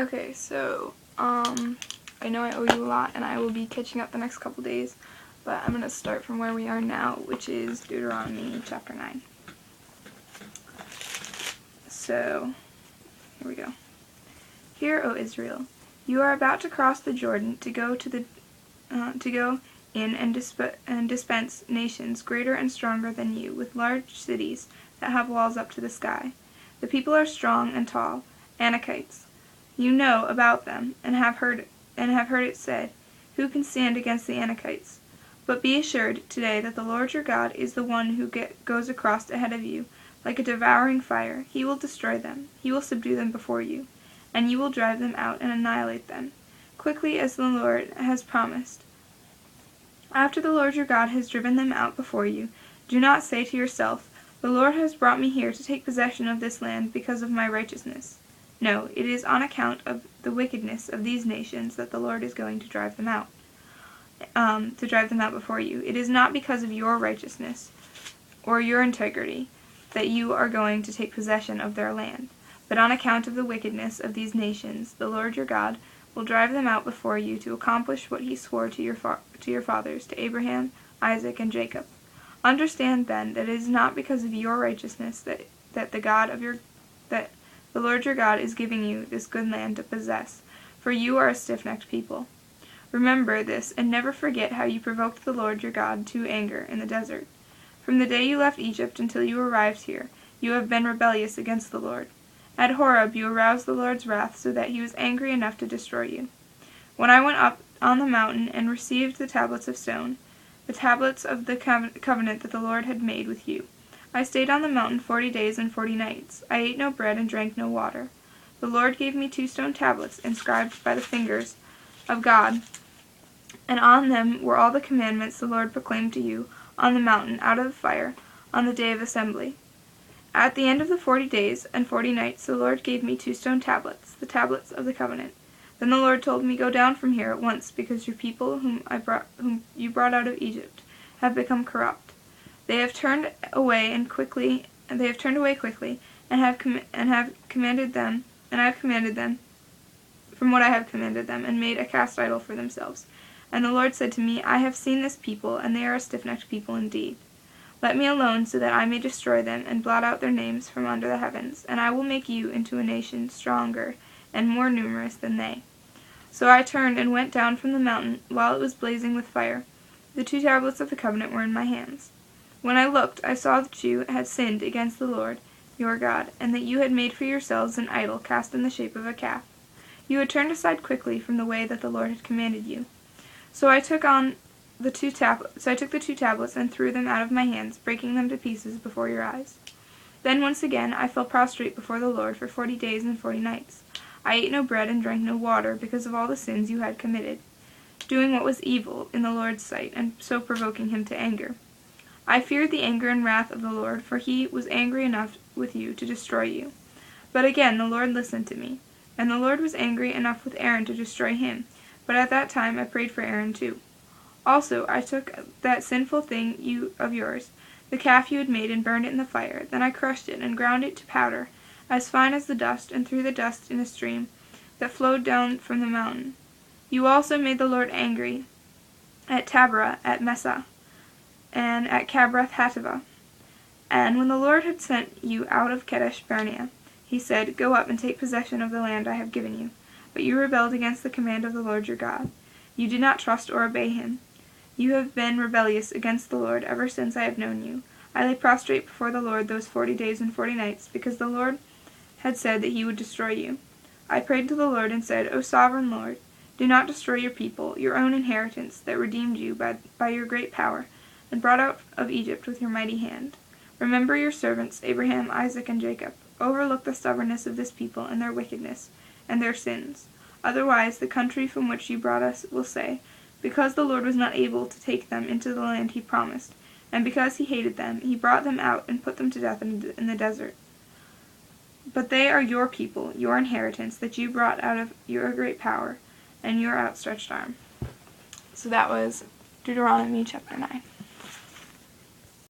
Okay, so, I know I owe you a lot, and I will be catching up the next couple days, but I'm going to start from where we are now, which is Deuteronomy chapter 9. So, here we go. Hear, O Israel, you are about to cross the Jordan to go in and dispense nations greater and stronger than you, with large cities that have walls up to the sky. The people are strong and tall, Anakites. You know about them, and have heard it said, who can stand against the Anakites? But be assured today that the Lord your God is the one who goes across ahead of you, like a devouring fire. He will destroy them. He will subdue them before you, and you will drive them out and annihilate them, quickly as the Lord has promised. After the Lord your God has driven them out before you, do not say to yourself, the Lord has brought me here to take possession of this land because of my righteousness. No, it is on account of the wickedness of these nations that the Lord is going to drive them out before you. It is not because of your righteousness or your integrity that you are going to take possession of their land, but on account of the wickedness of these nations, the Lord your God will drive them out before you to accomplish what he swore to your fathers, to Abraham, Isaac, and Jacob. Understand then that it is not because of your righteousness that the Lord your God is giving you this good land to possess, for you are a stiff-necked people. Remember this, and never forget how you provoked the Lord your God to anger in the desert. From the day you left Egypt until you arrived here, you have been rebellious against the Lord. At Horeb you aroused the Lord's wrath so that he was angry enough to destroy you. When I went up on the mountain and received the tablets of stone, the tablets of the covenant that the Lord had made with you, I stayed on the mountain 40 days and 40 nights. I ate no bread and drank no water. The Lord gave me 2 stone tablets inscribed by the fingers of God, and on them were all the commandments the Lord proclaimed to you on the mountain out of the fire on the day of assembly. At the end of the 40 days and 40 nights the Lord gave me 2 stone tablets, the tablets of the covenant. Then the Lord told me, go down from here at once, because your people whom you brought out of Egypt have become corrupt. They have turned away quickly, and I have commanded them from what I have commanded them, and made a cast idol for themselves. And the Lord said to me, I have seen this people, and they are a stiff-necked people indeed. Let me alone, so that I may destroy them, and blot out their names from under the heavens, and I will make you into a nation stronger and more numerous than they. So I turned and went down from the mountain, while it was blazing with fire. The 2 tablets of the covenant were in my hands. When I looked, I saw that you had sinned against the Lord your God, and that you had made for yourselves an idol cast in the shape of a calf. You had turned aside quickly from the way that the Lord had commanded you. So I took the 2 tablets and threw them out of my hands, breaking them to pieces before your eyes. Then once again I fell prostrate before the Lord for 40 days and 40 nights. I ate no bread and drank no water because of all the sins you had committed, doing what was evil in the Lord's sight, and so provoking him to anger. I feared the anger and wrath of the Lord, for he was angry enough with you to destroy you. But again the Lord listened to me, and the Lord was angry enough with Aaron to destroy him, but at that time I prayed for Aaron too. Also I took that sinful thing of yours, the calf you had made, and burned it in the fire. Then I crushed it and ground it to powder, as fine as the dust, and threw the dust in a stream that flowed down from the mountain. You also made the Lord angry at Taberah, at Messah, and at Cabroth Hattaavah. And when the Lord had sent you out of Kadesh Barnea, he said, go up and take possession of the land I have given you. But you rebelled against the command of the Lord your God. You did not trust or obey him. You have been rebellious against the Lord ever since I have known you. I lay prostrate before the Lord those 40 days and 40 nights, because the Lord had said that he would destroy you. I prayed to the Lord and said, O sovereign Lord, do not destroy your people, your own inheritance, that redeemed you by your great power, and brought out of Egypt with your mighty hand. Remember your servants, Abraham, Isaac, and Jacob. Overlook the stubbornness of this people and their wickedness and their sins. Otherwise the country from which you brought us will say, because the Lord was not able to take them into the land he promised, and because he hated them, he brought them out and put them to death in the desert. But they are your people, your inheritance, that you brought out of your great power and your outstretched arm. So that was Deuteronomy chapter 9.